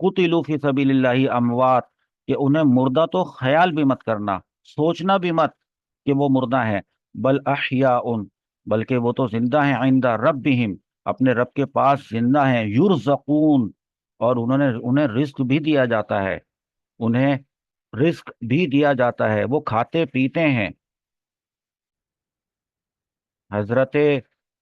قتلوا فی سبیل اللہ اموات، کہ انہیں مردہ تو خیال بھی مت کرنا، سوچنا بھی مت کہ وہ مردہ ہیں، بل احیاء، بلکہ وہ تو زندہ ہیں، عند ربہم، اپنے رب کے پاس زندہ ہیں، یرزقون، اور انہیں رزق بھی دیا جاتا ہے، انہیں رزق بھی دیا جاتا ہے، وہ کھاتے پیتے ہیں۔ حضرت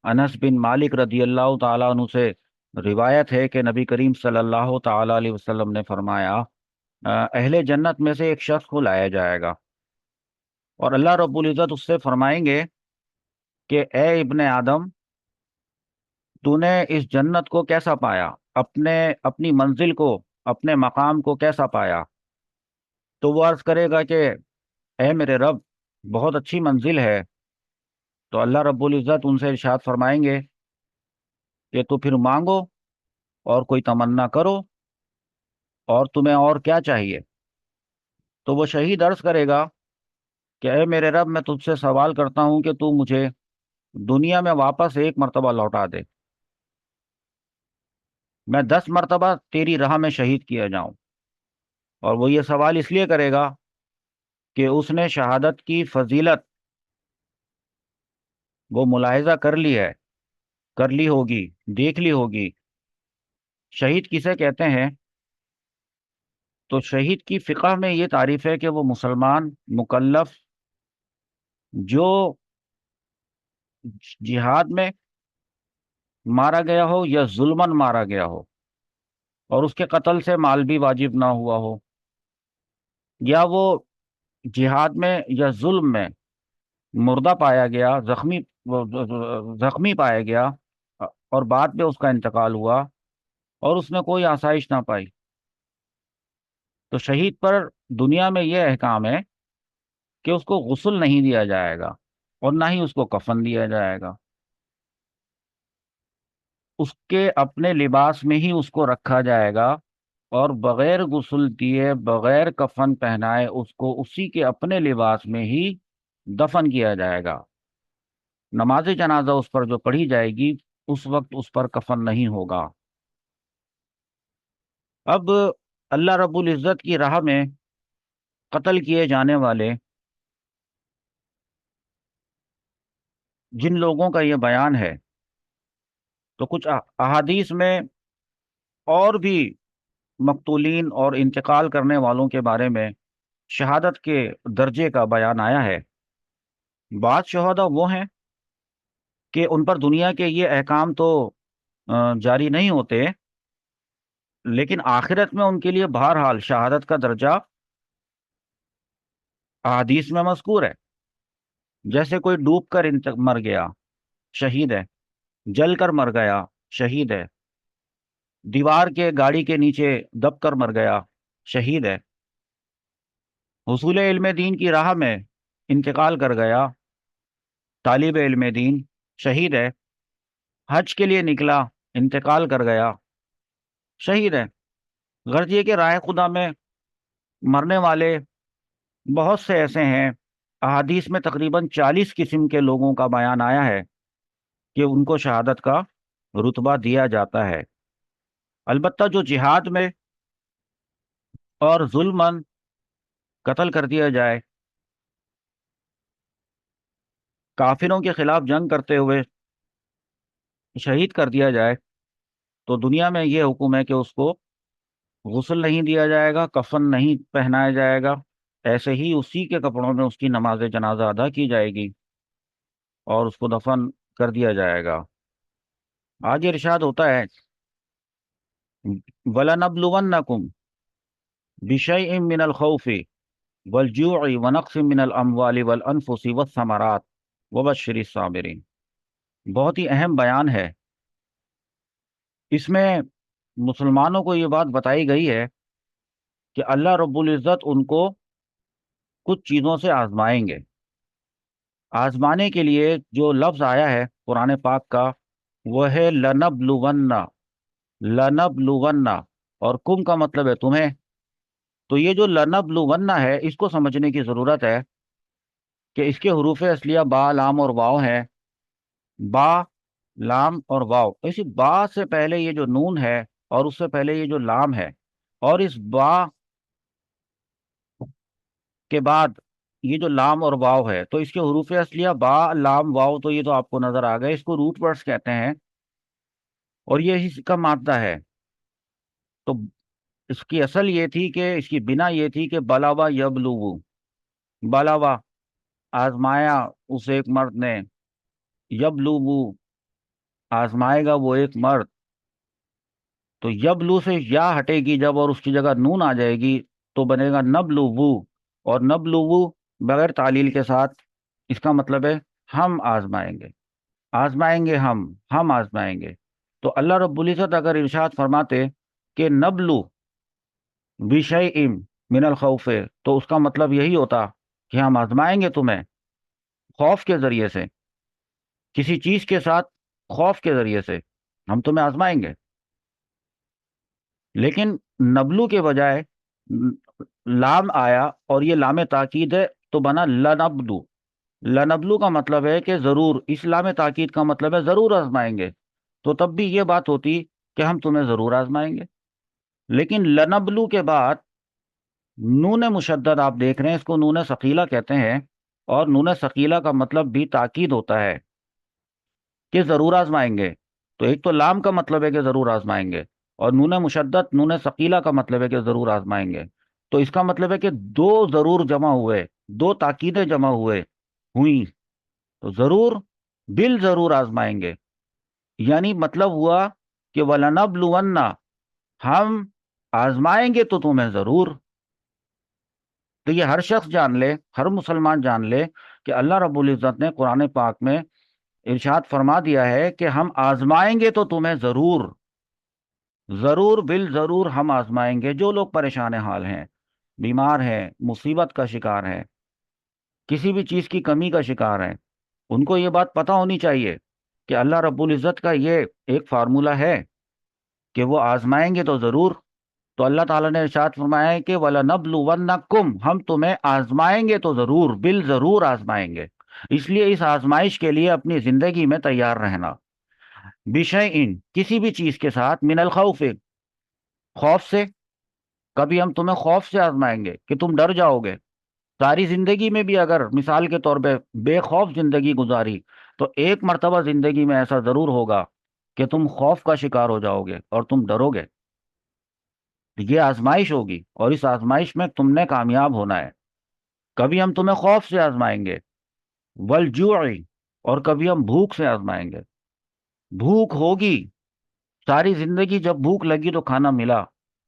انس بن مالک رضی اللہ تعالیٰ عنہ سے روایت ہے کہ نبی کریم صلی اللہ تعالیٰ علیہ وسلم نے فرمایا، اہل جنت میں سے ایک شخص کو لایا جائے گا اور اللہ رب العزت اس سے فرمائیں گے کہ اے ابن آدم، تو نے اس جنت کو کیسا پایا، اپنی منزل کو، اپنے مقام کو کیسا پایا؟ تو وہ عرض کرے گا کہ اے میرے رب، بہت اچھی منزل ہے۔ تو اللہ رب العزت ان سے ارشاد فرمائیں گے کہ تو پھر مانگو اور کوئی تمنا کرو، اور تمہیں اور کیا چاہیے؟ تو وہ شہید عرض کرے گا کہ اے میرے رب، میں تجھ سے سوال کرتا ہوں کہ تو مجھے دنیا میں واپس ایک مرتبہ لوٹا دے، میں 10 مرتبہ تیری راہ میں شہید کیا جاؤں۔ اور وہ یہ سوال اس لیے کرے گا کہ اس نے شہادت کی فضیلت وہ ملاحظہ کر لی ہے، کر لی ہوگی، دیکھ لی ہوگی۔ شہید کسے کہتے ہیں؟ تو شہید کی فقہ میں یہ تعریف ہے کہ وہ مسلمان مکلف جو جہاد میں مارا گیا ہو یا ظلمن مارا گیا ہو، اور اس کے قتل سے مال بھی واجب نہ ہوا ہو، یا وہ جہاد میں یا ظلم میں مردہ پایا گیا، زخمی پایا گیا، اور بعد میں اس کا انتقال ہوا اور اس نے کوئی آسائش نہ پائی۔ تو شہید پر دنیا میں یہ احکام ہے کہ اس کو غسل نہیں دیا جائے گا اور نہ ہی اس کو کفن دیا جائے گا، اس کے اپنے لباس میں ہی اس کو رکھا جائے گا، اور بغیر غسل دیے، بغیر کفن پہنائے اس کو اسی کے اپنے لباس میں ہی دفن کیا جائے گا۔ نماز جنازہ اس پر جو پڑھی جائے گی، اس وقت اس پر کفن نہیں ہوگا۔ اب اللہ رب العزت کی راہ میں قتل کیے جانے والے جن لوگوں کا یہ بیان ہے، تو کچھ احادیث میں اور بھی مقتولین اور انتقال کرنے والوں کے بارے میں شہادت کے درجے کا بیان آیا ہے۔ بعض شہداء وہ ہیں کہ ان پر دنیا کے یہ احکام تو جاری نہیں ہوتے، لیکن آخرت میں ان کے لیے بہرحال شہادت کا درجہ احادیث میں مذکور ہے۔ جیسے کوئی ڈوب کر مر گیا، شہید ہے، جل کر مر گیا، شہید ہے، دیوار کے گاڑی کے نیچے دب کر مر گیا، شہید ہے، حصول علم دین کی راہ میں انتقال کر گیا، طالب علم دین، شہید ہے، حج کے لیے نکلا، انتقال کر گیا، شہید ہے۔ غرض یہ کہ راہ خدا میں مرنے والے بہت سے ایسے ہیں، احادیث میں تقریباً 40 قسم کے لوگوں کا بیان آیا ہے کہ ان کو شہادت کا رتبہ دیا جاتا ہے۔ البتہ جو جہاد میں اور ظلماً قتل کر دیا جائے، کافروں کے خلاف جنگ کرتے ہوئے شہید کر دیا جائے، تو دنیا میں یہ حکم ہے کہ اس کو غسل نہیں دیا جائے گا، کفن نہیں پہنایا جائے گا، ایسے ہی اسی کے کپڑوں میں اس کی نماز جنازہ ادا کی جائے گی اور اس کو دفن کر دیا جائے گا۔ آگے ارشاد ہوتا ہے، وَلَنَبْلُوَنَّكُمْ بِشَيْءٍ مِّنَ الْخَوْفِ وَالْجُوعِ وَنَقْصٍ مِّنَ الْأَمْوَالِ وَالْأَنفُسِ وَالثَّمَرَاتِ وَبَشِّرِ الصَّابِرِينَ۔ بہت ہی اہم بیان ہے، اس میں مسلمانوں کو یہ بات بتائی گئی ہے کہ اللہ رب العزت ان کو کچھ چیزوں سے آزمائیں گے۔ آزمانے کے لیے جو لفظ آیا ہے قرآن پاک کا، وہ ہے لَنَبْلُوَنَّ، لَنَبْلُوَنَّ، اور کم کا مطلب ہے تمہیں۔ تو یہ جو لَنَبْلُوَنَّ ہے، اس کو سمجھنے کی ضرورت ہے کہ اس کے حروف اصلیہ با، لام اور واو ہے۔ با، لام اور واو، اسی با سے پہلے یہ جو نون ہے اور اس سے پہلے یہ جو لام ہے، اور اس با کے بعد یہ جو لام اور واو ہے، تو اس کے حروف اصلیہ با لام واو، تو یہ تو آپ کو نظر آ گئے، اس کو روٹ ورڈز کہتے ہیں، اور یہ اس کا مادہ ہے۔ تو اس کی اصل یہ تھی کہ اس کی بنا یہ تھی کہ بلاوا یبلوو، بلاوا آزمایا اس ایک مرد نے، یبلوو آزمائے گا وہ ایک مرد، تو یبلو سے یا ہٹے گی جب اور اس کی جگہ نون آ جائے گی تو بنے گا نبلوو، اور نبلوو بغیر تعلیل کے ساتھ اس کا مطلب ہے ہم آزمائیں گے، آزمائیں گے ہم آزمائیں گے۔ تو اللہ رب العزت اگر ارشاد فرماتے کہ نبلو بشیء من الخوف، تو اس کا مطلب یہی ہوتا کہ ہم آزمائیں گے تمہیں خوف کے ذریعے سے، کسی چیز کے ساتھ خوف کے ذریعے سے ہم تمہیں آزمائیں گے۔ لیکن نبلو کے بجائے لام آیا، اور یہ لام تاکید ہے، تو بنا لنبلو۔ لنبلو کا مطلب ہے کہ ضرور، اس لام تاکید کا مطلب ہے ضرور آزمائیں گے، تو تب بھی یہ بات ہوتی کہ ہم تمہیں ضرور آزمائیں گے۔ لیکن لنبلو کے بعد نون مشدد آپ دیکھ رہے ہیں، اس کو نون ثقیلہ کہتے ہیں، اور نون ثقیلہ کا مطلب بھی تاکید ہوتا ہے کہ ضرور آزمائیں گے۔ تو ایک تو لام کا مطلب ہے کہ ضرور آزمائیں گے، اور نون مشدد نون ثقیلہ کا مطلب ہے کہ ضرور آزمائیں گے۔ تو اس کا مطلب ہے کہ دو ضرور جمع ہوئے، دو تاکیدیں جمع ہوئیں، تو ضرور بال ضرور آزمائیں گے، یعنی مطلب ہوا کہ وَلَنَبْلُوَنَّ، ہم آزمائیں گے تو تمہیں ضرور۔ تو یہ ہر شخص جان لے، ہر مسلمان جان لے کہ اللہ رب العزت نے قرآن پاک میں ارشاد فرما دیا ہے کہ ہم آزمائیں گے تو تمہیں ضرور، ضرور بال ضرور ہم آزمائیں گے۔ جو لوگ پریشان حال ہیں، بیمار ہیں، مصیبت کا شکار ہیں، کسی بھی چیز کی کمی کا شکار ہیں، ان کو یہ بات پتہ ہونی چاہیے کہ اللہ رب العزت کا یہ ایک فارمولہ ہے کہ وہ آزمائیں گے تو ضرور۔ تو اللہ تعالیٰ نے ارشاد فرمایا ہے کہ وَلَنَبْلُوَنَّكُمْ، ہم تمہیں آزمائیں گے تو ضرور، بال ضرور آزمائیں گے۔ اس لیے اس آزمائش کے لیے اپنی زندگی میں تیار رہنا، بِشَيْءٍ کسی بھی چیز کے ساتھ، من الخوف خوف سے، کبھی ہم تمہیں خوف سے آزمائیں گے کہ تم ڈر جاؤ گے۔ ساری زندگی میں بھی اگر مثال کے طور پہ بے خوف زندگی گزاری، تو ایک مرتبہ زندگی میں ایسا ضرور ہوگا کہ تم خوف کا شکار ہو جاؤ گے اور تم ڈرو گے۔ یہ آزمائش ہوگی، اور اس آزمائش میں تم نے کامیاب ہونا ہے۔ کبھی ہم تمہیں خوف سے آزمائیں گے، والجوع، اور کبھی ہم بھوک سے آزمائیں گے۔ بھوک ہوگی، ساری زندگی جب بھوک لگی تو کھانا ملا،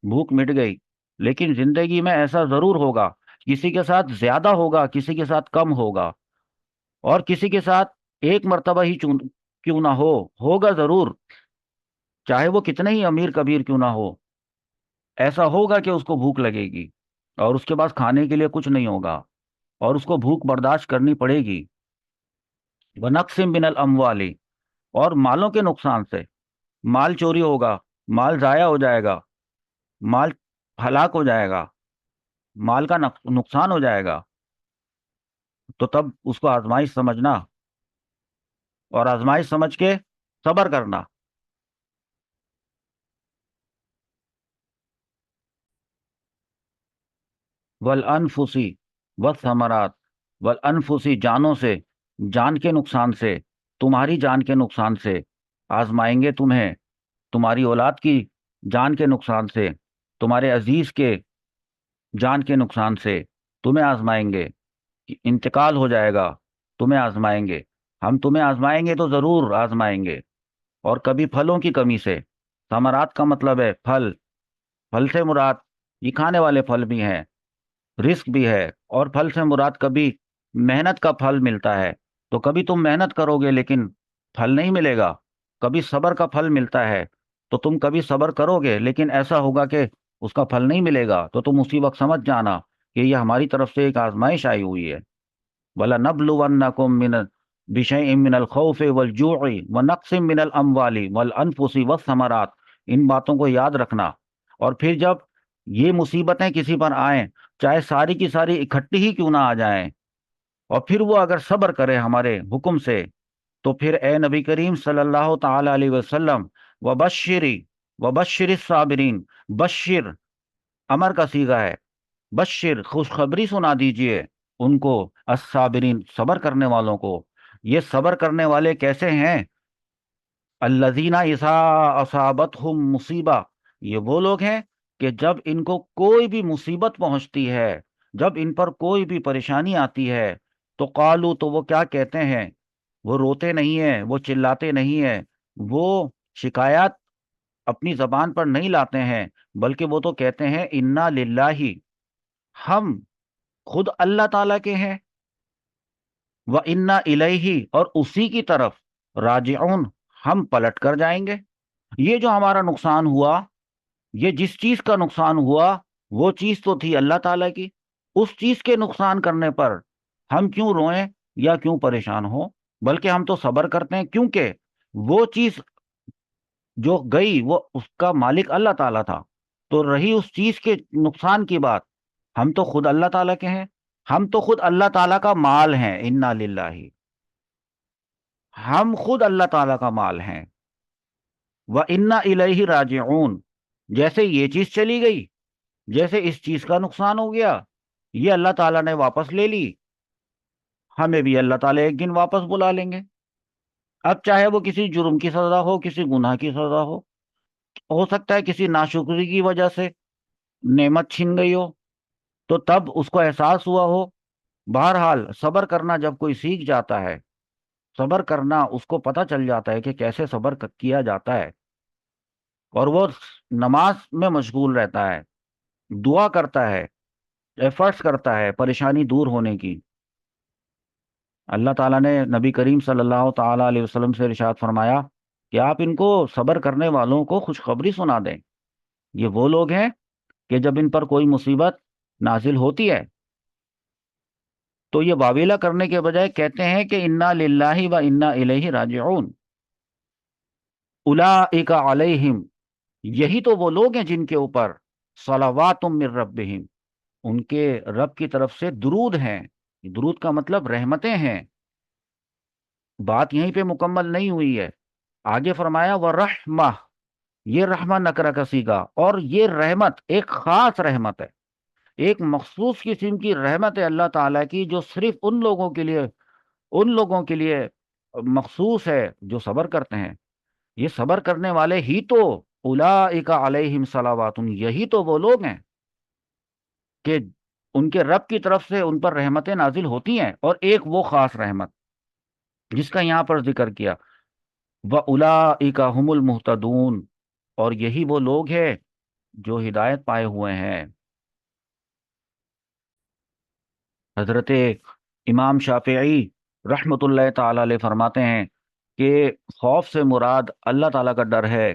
بھوک مٹ گئی، لیکن زندگی میں ایسا ضرور ہوگا، کسی کے ساتھ زیادہ ہوگا، کسی کے ساتھ کم ہوگا، اور کسی کے ساتھ ایک مرتبہ ہی کیوں نہ ہوگا ضرور، چاہے وہ کتنے ہی امیر کبیر کیوں نہ ہو، ایسا ہوگا کہ اس کو بھوک لگے گی، اور اس کے پاس کھانے کے لیے کچھ نہیں ہوگا، اور اس کو بھوک برداشت کرنی پڑے گی۔ وَنَقْصٍ مِّنَ الْأَمْوَالِ، اور مالوں کے نقصان سے، مال چوری ہوگا، مال ضائع ہو جائے گا، مال ہلاک ہو جائے گا، مال کا نقصان ہو جائے گا، تو تب اس کو آزمائش سمجھنا، اور آزمائش سمجھ کے صبر کرنا۔ والانفسی والثمرات، والانفسی جانوں سے، جان کے نقصان سے، تمہاری جان کے نقصان سے آزمائیں گے تمہیں، تمہاری اولاد کی جان کے نقصان سے، تمہارے عزیز کے جان کے نقصان سے تمہیں آزمائیں گے، کہ انتقال ہو جائے گا، تمہیں آزمائیں گے، ہم تمہیں آزمائیں گے تو ضرور آزمائیں گے۔ اور کبھی پھلوں کی کمی سے، ثمرات کا مطلب ہے پھل، پھل سے مراد یہ کھانے والے پھل بھی ہیں، رزق بھی ہے، اور پھل سے مراد کبھی محنت کا پھل ملتا ہے، تو کبھی تم محنت کرو گے لیکن پھل نہیں ملے گا، کبھی صبر کا پھل ملتا ہے، تو تم کبھی صبر کرو گے لیکن ایسا ہوگا کہ اس کا پھل نہیں ملے گا، تو تم اسی وقت سمجھ جانا کہ یہ ہماری طرف سے ایک آزمائش آئی ہوئی ہے۔ وَلَنَبْلُوَنَّكُم بِشَيْءٍ مِّنَ الْخَوْفِ وَالْجُوعِ وَنَقْصٍ مِّنَ الْأَمْوَالِ وَالْأَنفُسِ وَالثَّمَرَاتِ، ان باتوں کو یاد رکھنا۔ اور پھر جب یہ مصیبتیں کسی پر آئیں، چاہے ساری کی ساری اکٹھی ہی کیوں نہ آ جائیں، اور پھر وہ اگر صبر کرے ہمارے حکم سے، تو پھر اے نبی کریم صلی اللہ تعالی علیہ وسلم، وبشری وبشر الصابرین، بشر امر کا صیغہ ہے، بشر خوشخبری سنا دیجئے ان کو، الصابرین صبر کرنے والوں کو۔ یہ صبر کرنے والے کیسے ہیں؟ الذین اذا اصابتہم مصیبہ، یہ وہ لوگ ہیں کہ جب ان کو کوئی بھی مصیبت پہنچتی ہے، جب ان پر کوئی بھی پریشانی آتی ہے، تو قالو، تو وہ کیا کہتے ہیں؟ وہ روتے نہیں ہیں، وہ چلاتے نہیں ہیں، وہ شکایات اپنی زبان پر نہیں لاتے ہیں، بلکہ وہ تو کہتے ہیں انا للہ، ہم خود اللہ تعالیٰ کے ہیں، وَإِنَّا إِلَيْهِ، اور اسی کی طرف راجعون، ہم پلٹ کر جائیں گے۔ یہ جو ہمارا نقصان ہوا، یہ جس چیز کا نقصان ہوا، وہ چیز تو تھی اللہ تعالیٰ کی، اس چیز کے نقصان کرنے پر ہم کیوں روئیں یا کیوں پریشان ہوں؟ بلکہ ہم تو صبر کرتے ہیں، کیونکہ وہ چیز جو گئی وہ اس کا مالک اللہ تعالیٰ تھا، تو رہی اس چیز کے نقصان کی بات، ہم تو خود اللہ تعالیٰ کے ہیں، ہم تو خود اللہ تعالیٰ کا مال ہیں، انا للہ، ہم خود اللہ تعالیٰ کا مال ہیں، وَإِنَّا إِلَيْهِ راجعون۔ جیسے یہ چیز چلی گئی، جیسے اس چیز کا نقصان ہو گیا، یہ اللہ تعالیٰ نے واپس لے لی، ہمیں بھی اللہ تعالیٰ ایک دن واپس بلا لیں گے۔ اب چاہے وہ کسی جرم کی سزا ہو، کسی گناہ کی سزا ہو سکتا ہے کسی ناشکری کی وجہ سے نعمت چھن گئی ہو، تو تب اس کو احساس ہوا ہو۔ بہرحال صبر کرنا جب کوئی سیکھ جاتا ہے، صبر کرنا اس کو پتہ چل جاتا ہے کہ کیسے صبر کیا جاتا ہے، اور وہ نماز میں مشغول رہتا ہے، دعا کرتا ہے، ایفرٹس کرتا ہے پریشانی دور ہونے کی۔ اللہ تعالیٰ نے نبی کریم صلی اللہ تعالیٰ علیہ وسلم سے ارشاد فرمایا کہ آپ ان کو، صبر کرنے والوں کو خوشخبری سنا دیں۔ یہ وہ لوگ ہیں کہ جب ان پر کوئی مصیبت نازل ہوتی ہے تو یہ واویلا کرنے کے بجائے کہتے ہیں کہ انا للہ و انا الیہ راجعون۔ اولئک علیہم، یہی تو وہ لوگ ہیں جن کے اوپر صلوات من ربہم، ان کے رب کی طرف سے درود ہیں۔ درود کا مطلب رحمتیں ہیں۔ بات یہیں پہ مکمل نہیں ہوئی ہے، آگے فرمایا ورحمہ، یہ رحمہ نکرہ کا صیغہ، اور یہ رحمت ایک خاص رحمت ہے، ایک مخصوص قسم کی رحمت ہے اللہ تعالیٰ کی، جو صرف ان لوگوں کے لیے مخصوص ہے جو صبر کرتے ہیں۔ یہ صبر کرنے والے ہی تو اولئک علیہم صلوات، یہی تو وہ لوگ ہیں کہ ان کے رب کی طرف سے ان پر رحمتیں نازل ہوتی ہیں، اور ایک وہ خاص رحمت جس کا یہاں پر ذکر کیا، وَأُولَئِكَ هُمُ الْمُهْتَدُونَ، اور یہی وہ لوگ ہیں جو ہدایت پائے ہوئے ہیں۔ حضرت امام شافعی رحمۃ اللہ تعالی علیہ فرماتے ہیں کہ خوف سے مراد اللہ تعالیٰ کا ڈر ہے،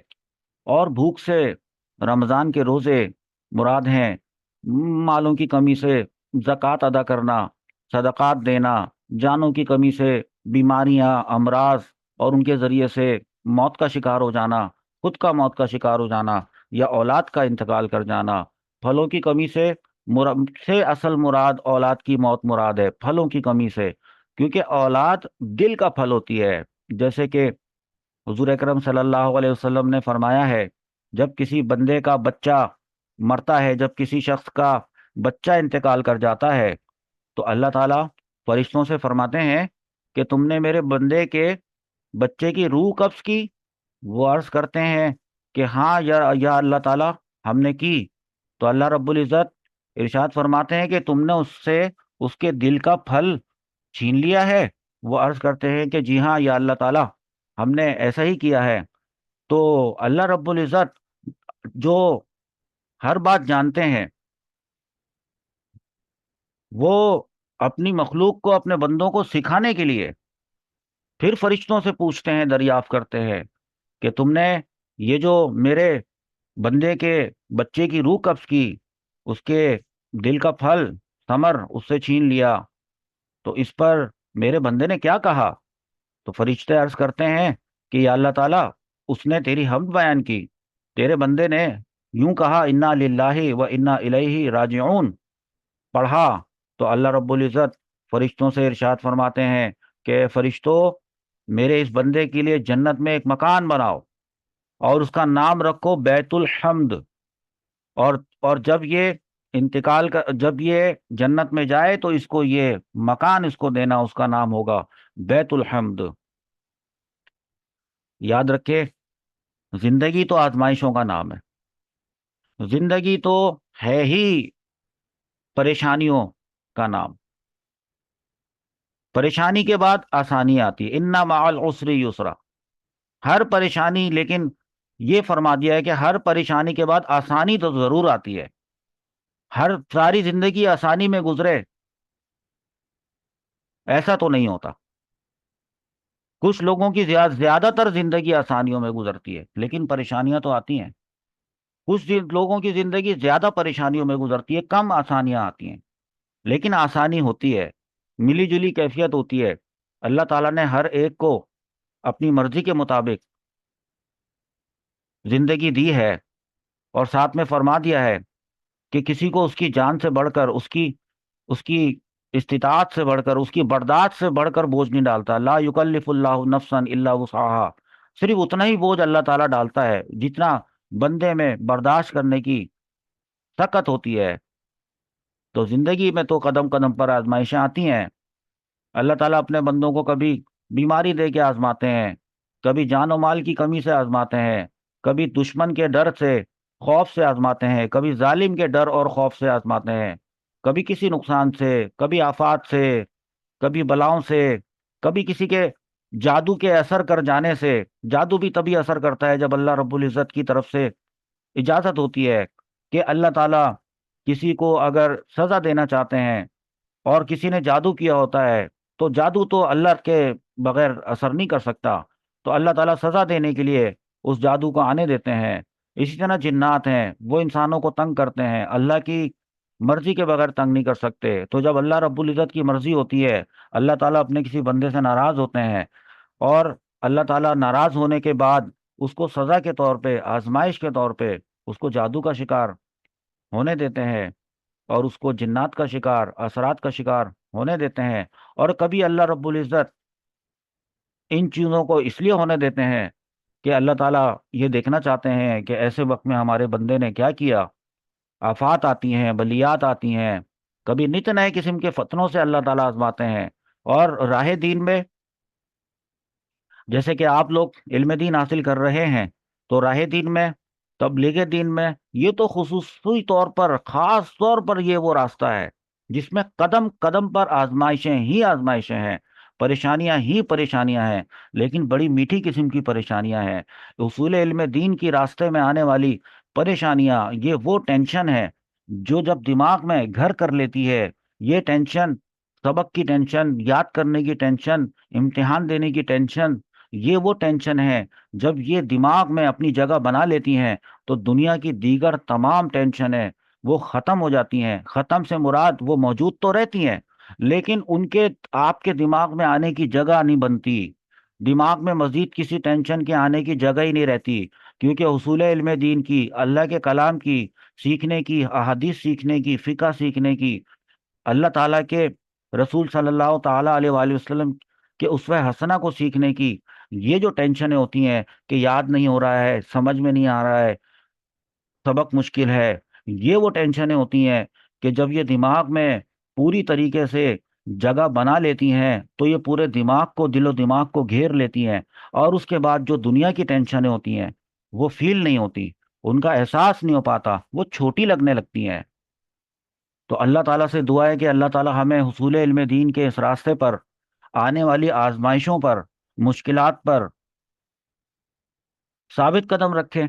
اور بھوک سے رمضان کے روزے مراد ہیں، مالوں کی کمی سے زکوٰۃ ادا کرنا، صدقات دینا، جانوں کی کمی سے بیماریاں، امراض اور ان کے ذریعے سے موت کا شکار ہو جانا، خود کا موت کا شکار ہو جانا یا اولاد کا انتقال کر جانا، پھلوں کی کمی سے اصل مراد اولاد کی موت مراد ہے، پھلوں کی کمی سے، کیونکہ اولاد دل کا پھل ہوتی ہے، جیسے کہ حضور اکرم صلی اللہ علیہ وسلم نے فرمایا ہے، جب کسی بندے کا بچہ مرتا ہے، جب کسی شخص کا بچہ انتقال کر جاتا ہے، تو اللہ تعالیٰ فرشتوں سے فرماتے ہیں کہ تم نے میرے بندے کے بچے کی روح قبض کی؟ وہ عرض کرتے ہیں کہ ہاں یا اللہ تعالیٰ ہم نے کی۔ تو اللہ رب العزت ارشاد فرماتے ہیں کہ تم نے اس سے اس کے دل کا پھل چھین لیا ہے؟ وہ عرض کرتے ہیں کہ جی ہاں یا اللہ تعالیٰ ہم نے ایسا ہی کیا ہے۔ تو اللہ رب العزت جو ہر بات جانتے ہیں، وہ اپنی مخلوق کو، اپنے بندوں کو سکھانے کے لیے پھر فرشتوں سے پوچھتے ہیں، دریافت کرتے ہیں کہ تم نے یہ جو میرے بندے کے بچے کی روح قبض کی، اس کے دل کا پھل ثمر اس سے چھین لیا، تو اس پر میرے بندے نے کیا کہا؟ تو فرشتے عرض کرتے ہیں کہ یا اللہ تعالیٰ اس نے تیری حمد بیان کی، تیرے بندے نے یوں کہا انا للہ و انا الیہ راجعون، پڑھا۔ تو اللہ رب العزت فرشتوں سے ارشاد فرماتے ہیں کہ فرشتوں، میرے اس بندے کے لیے جنت میں ایک مکان بناؤ اور اس کا نام رکھو بیت الحمد، اور اور جب یہ جنت میں جائے تو اس کو یہ مکان اس کو دینا، اس کا نام ہوگا بیت الحمد۔ یاد رکھے، زندگی تو آزمائشوں کا نام ہے، زندگی تو ہے ہی پریشانیوں کا نام۔ پریشانی کے بعد آسانی آتی ہے، انا مع العسر یسرا۔ ہر پریشانی، لیکن یہ فرما دیا ہے کہ ہر پریشانی کے بعد آسانی تو ضرور آتی ہے۔ ہر ساری زندگی آسانی میں گزرے ایسا تو نہیں ہوتا۔ کچھ لوگوں کی زیادہ تر زندگی آسانیوں میں گزرتی ہے، لیکن پریشانیاں تو آتی ہیں۔ کچھ لوگوں کی زندگی زیادہ پریشانیوں میں گزرتی ہے، کم آسانیاں آتی ہیں، لیکن آسانی ہوتی ہے، ملی جلی کیفیت ہوتی ہے۔ اللہ تعالیٰ نے ہر ایک کو اپنی مرضی کے مطابق زندگی دی ہے، اور ساتھ میں فرما دیا ہے کہ کسی کو اس کی جان سے بڑھ کر، اس کی استطاعت سے بڑھ کر، اس کی برداشت سے بڑھ کر بوجھ نہیں ڈالتا۔ لا یکلف اللہ نفسا الا وسعها، صرف اتنا ہی بوجھ اللہ تعالیٰ ڈالتا ہے جتنا بندے میں برداشت کرنے کی طاقت ہوتی ہے۔ تو زندگی میں تو قدم قدم پر آزمائشیں آتی ہیں۔ اللہ تعالیٰ اپنے بندوں کو کبھی بیماری دے کے آزماتے ہیں، کبھی جان و مال کی کمی سے آزماتے ہیں، کبھی دشمن کے ڈر سے، خوف سے آزماتے ہیں، کبھی ظالم کے ڈر اور خوف سے آزماتے ہیں، کبھی کسی نقصان سے، کبھی آفات سے، کبھی بلاؤں سے، کبھی کسی کے جادو کے اثر کر جانے سے۔ جادو بھی تبھی اثر کرتا ہے جب اللہ رب العزت کی طرف سے اجازت ہوتی ہے کہ اللہ تعالیٰ کسی کو اگر سزا دینا چاہتے ہیں، اور کسی نے جادو کیا ہوتا ہے تو جادو تو اللہ کے بغیر اثر نہیں کر سکتا، تو اللہ تعالیٰ سزا دینے کے لیے اس جادو کو آنے دیتے ہیں۔ اسی طرح جنات ہیں، وہ انسانوں کو تنگ کرتے ہیں، اللہ کی مرضی کے بغیر تنگ نہیں کر سکتے۔ تو جب اللہ رب العزت کی مرضی ہوتی ہے، اللہ تعالیٰ اپنے کسی بندے سے ناراض ہوتے ہیں، اور اللہ تعالیٰ ناراض ہونے کے بعد اس کو سزا کے طور پہ، آزمائش کے طور پہ اس کو جادو کا شکار ہونے دیتے ہیں، اور اس کو جنات کا شکار، اثرات کا شکار ہونے دیتے ہیں۔ اور کبھی اللہ رب العزت ان چیزوں کو اس لیے ہونے دیتے ہیں کہ اللہ تعالیٰ یہ دیکھنا چاہتے ہیں کہ ایسے وقت میں ہمارے بندے نے کیا کیا۔ آفات آتی ہیں، بلیات آتی ہیں، کبھی نت نئے قسم کے فتنوں سے اللہ تعالیٰ آزماتے ہیں۔ اور راہ دین میں، جیسے کہ آپ لوگ علم دین حاصل کر رہے ہیں، تو راہ دین میں، تبلیغ دین میں، یہ تو خصوصی طور پر، خاص طور پر یہ وہ راستہ ہے جس میں قدم قدم پر آزمائشیں ہی آزمائشیں ہیں، پریشانیاں ہی پریشانیاں ہیں، لیکن بڑی میٹھی قسم کی پریشانیاں ہیں۔ اصول علم دین کی راستے میں آنے والی پریشانیاں، یہ وہ ٹینشن ہے جو جب دماغ میں گھر کر لیتی ہے، یہ ٹینشن، سبق کی ٹینشن، یاد کرنے کی ٹینشن، امتحان دینے کی ٹینشن، یہ وہ ٹینشن ہے جب یہ دماغ میں اپنی جگہ بنا لیتی ہیں تو دنیا کی دیگر تمام ٹینشنیں وہ ختم ہو جاتی ہیں۔ ختم سے مراد وہ موجود تو رہتی ہیں، لیکن ان کے آپ کے دماغ میں آنے کی جگہ نہیں بنتی۔ دماغ میں مزید کسی ٹینشن کے آنے کی جگہ ہی نہیں رہتی، کیونکہ حصول علم دین کی، اللہ کے کلام کی سیکھنے کی، احادیث سیکھنے کی، فقہ سیکھنے کی، اللہ تعالیٰ کے رسول صلی اللہ تعالیٰ علیہ وآلہ وسلم کے اسوہ حسنہ کو سیکھنے کی، یہ جو ٹینشنیں ہوتی ہیں کہ یاد نہیں ہو رہا ہے، سمجھ میں نہیں آ رہا ہے، سبق مشکل ہے، یہ وہ ٹینشنیں ہوتی ہیں کہ جب یہ دماغ میں پوری طریقے سے جگہ بنا لیتی ہیں تو یہ پورے دماغ کو، دل و دماغ کو گھیر لیتی ہیں، اور اس کے بعد جو دنیا کی ٹینشنیں ہوتی ہیں وہ فیل نہیں ہوتی، ان کا احساس نہیں ہو پاتا، وہ چھوٹی لگنے لگتی ہیں۔ تو اللہ تعالیٰ سے دعا ہے کہ اللہ تعالیٰ ہمیں حصول علم دین کے اس راستے پر، آنے والی آزمائشوں پر، مشکلات پر ثابت قدم رکھے،